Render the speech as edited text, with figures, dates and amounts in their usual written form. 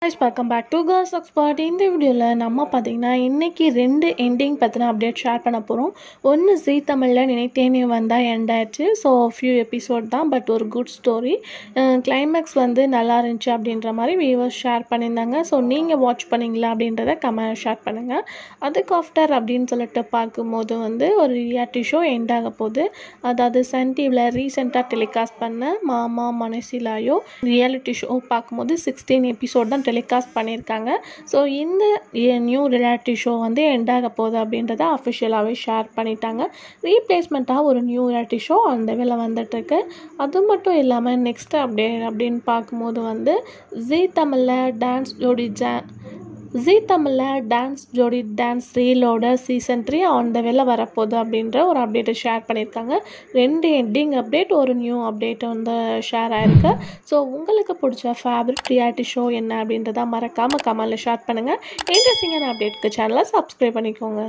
guys, welcome back to Girls Expert. இந்த வீடியோவில் நம்ம பார்த்தீங்கன்னா இன்றைக்கி 2 எண்டிங் பற்றின அப்டேட் ஷேர் பண்ண போகிறோம். ஒன்று ஜீ தமிழில் நினைத்தேனே வந்தால் எண்ட் ஆயிடுச்சு. ஸோ ஃபியூ எபிசோட் தான், பட் ஒரு குட் ஸ்டோரி. கிளைமேக்ஸ் நல்லா இருந்துச்சு அப்படின்ற மாதிரி வியூவர்ஸ் ஷேர் பண்ணியிருந்தாங்க. ஸோ நீங்கள் வாட்ச் பண்ணிங்களா அப்படின்றத கமெண்ட் ஷேர் பண்ணுங்கள். அதுக்கு ஆஃப்டர் அப்படின்னு சொல்லிட்டு பார்க்கும்போது ஒரு ரியாலிட்டி ஷோ எண்ட் ஆக போகுது. அதாவது சன் டிவியில் ரீசெண்டாக டெலிகாஸ்ட் பண்ண மாமா மனசிலாயோ ரியாலிட்டி ஷோ பார்க்கும்போது 16 எபிசோட் தான் டெலிகாஸ்ட் பண்ணியிருக்காங்க. ஸோ இந்த நியூ ரியாலிட்டி ஷோ எண்ட் ஆக போகுது அப்படின்றத அஃபிஷியலாகவே ஷேர் பண்ணிட்டாங்க. ரீப்ளேஸ்மெண்ட்டாக ஒரு நியூ ரியாலிட்டி ஷோ அந்த வேலை வந்துட்டுருக்கு. அது மட்டும் இல்லாமல் நெக்ஸ்ட் அப்டேட் அப்படின்னு பார்க்கும்போது ஜீ தமிழில் டான்ஸ் ஜோடி டான்ஸ் ரீலோட சீசன் 3 அந்த வேலை வரப்போகுது அப்படின்ற ஒரு அப்டேட்டை ஷேர் பண்ணியிருக்காங்க. 2 எண்டிங் அப்டேட், ஒரு நியூ அப்டேட் ஷேர் ஆயிருக்கு. ஸோ உங்களுக்கு பிடிச்ச ஃபேவரட் ரியாலிட்டி ஷோ என்ன அப்படின்றத மறக்காமல் கமெண்ட்டில் ஷேர் பண்ணுங்கள். இன்ட்ரெஸ்டிங்கான அப்டேட்க்கு சேனலை சப்ஸ்கிரைப் பண்ணிக்கோங்க.